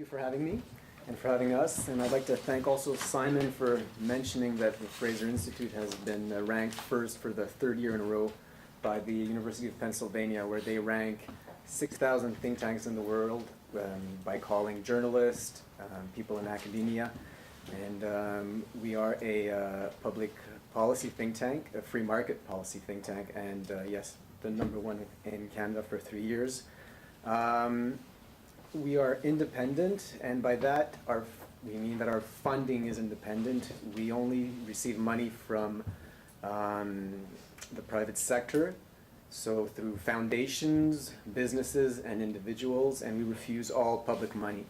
for having me and for having us. And I'd like to thank also Simon for mentioning that the Fraser Institute has been ranked first for the third year in a row by the University of Pennsylvania, where they rank 6,000 think tanks in the world by calling journalists, people in academia. And we are a public policy think tank, a free market policy think tank, and yes, the #1 in Canada for 3 years. We are independent, and by that we mean that our funding is independent. We only receive money from the private sector, so through foundations, businesses, and individuals, and we refuse all public money.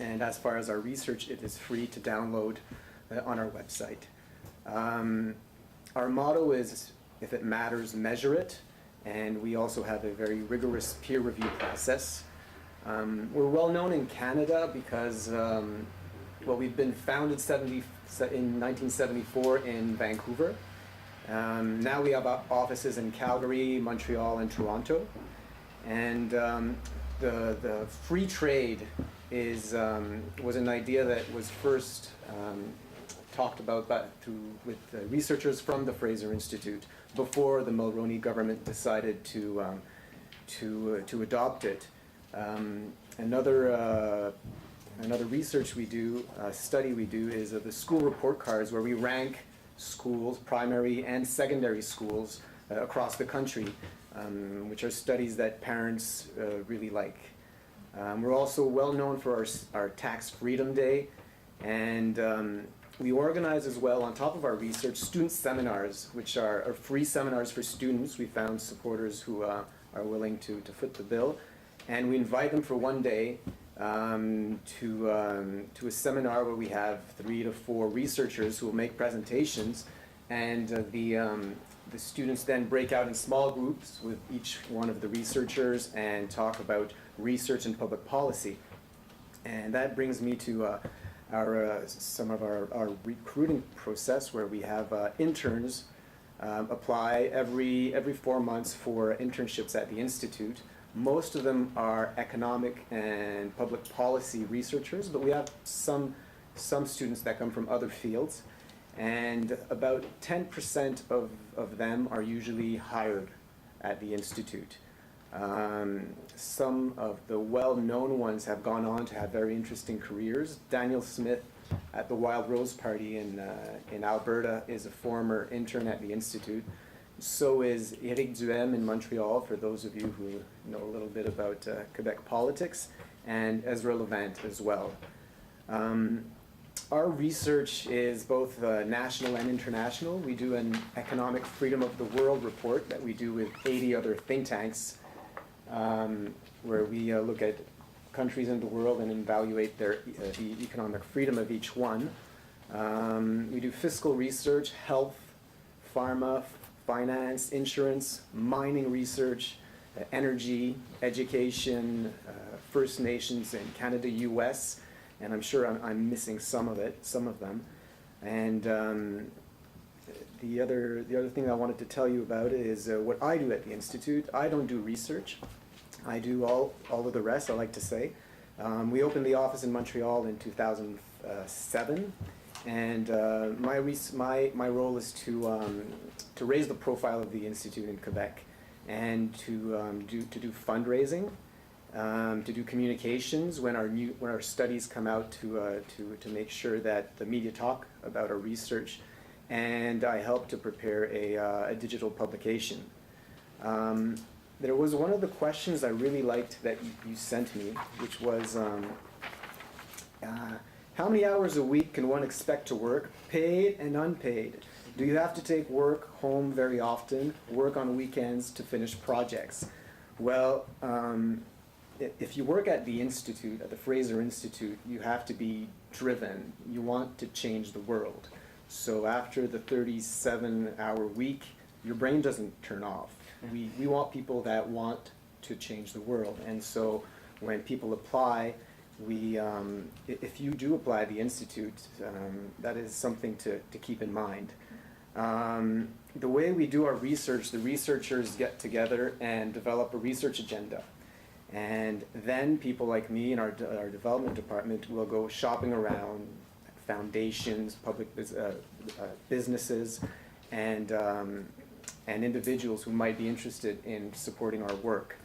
And as far as our research, it is free to download on our website. Our motto is, if it matters, measure it, and we also have a very rigorous peer review process. We're well known in Canada because, we've been founded in 1974 in Vancouver. Now we have offices in Calgary, Montreal, and Toronto. And the free trade was an idea that was first talked about with researchers from the Fraser Institute before the Mulroney government decided to adopt it. Another research we do, study we do, is the school report cards, where we rank schools, primary and secondary schools across the country, which are studies that parents really like. We're also well known for our Tax Freedom Day, and we organize as well, on top of our research, student seminars, which are free seminars for students. We found supporters who are willing to foot the bill, and we invite them for one day to a seminar where we have 3 to 4 researchers who will make presentations, and the students then break out in small groups with each one of the researchers and talk about research and public policy. And that brings me to some of our recruiting process, where we have interns apply every 4 months for internships at the Institute. Most of them are economic and public policy researchers, but we have some students that come from other fields, and about 10% of them are usually hired at the Institute. Some of the well-known ones have gone on to have very interesting careers. Daniel Smith at the Wild Rose Party in Alberta is a former intern at the Institute. So is Éric Duhem in Montreal, for those of you who know a little bit about Quebec politics, and Ezra Levant as well. Our research is both national and international. We do an Economic Freedom of the World report that we do with 80 other think tanks, where we look at countries in the world and evaluate the economic freedom of each one. We do fiscal research, health, pharma, finance, insurance, mining research, energy, education, First Nations in Canada, US, and I'm sure I'm missing some of them. And the other thing I wanted to tell you about is what I do at the Institute. I don't do research. I do all of the rest, I like to say. We opened the office in Montreal in 2007, and my role is to raise the profile of the Institute in Quebec, and to do fundraising, to do communications when our studies come out, to make sure that the media talk about our research, and I help to prepare a digital publication. There was one of the questions I really liked that you sent me, which was, how many hours a week can one expect to work, paid and unpaid? Do you have to take work home very often, work on weekends to finish projects? Well, if you work at the Institute, at the Fraser Institute, you have to be driven. You want to change the world. So after the 37-hour week, your brain doesn't turn off. We want people that want to change the world. And so when people apply, if you do apply at the Institute, that is something to keep in mind. The way we do our research, the researchers get together and develop a research agenda. And then people like me in our development department will go shopping around foundations, public businesses, and individuals who might be interested in supporting our work.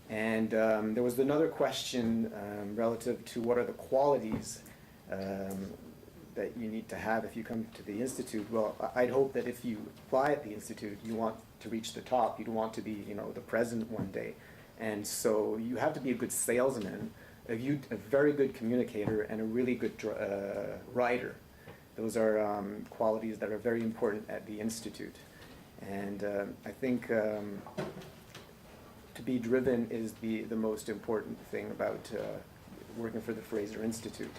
And there was another question relative to what are the qualities that you need to have if you come to the Institute. Well, I'd hope that if you apply at the Institute, you want to reach the top. You don't want to be, the president one day. And so you have to be a good salesman, a very good communicator, and a really good writer. Those are qualities that are very important at the Institute. And I think to be driven is the most important thing about working for the Fraser Institute.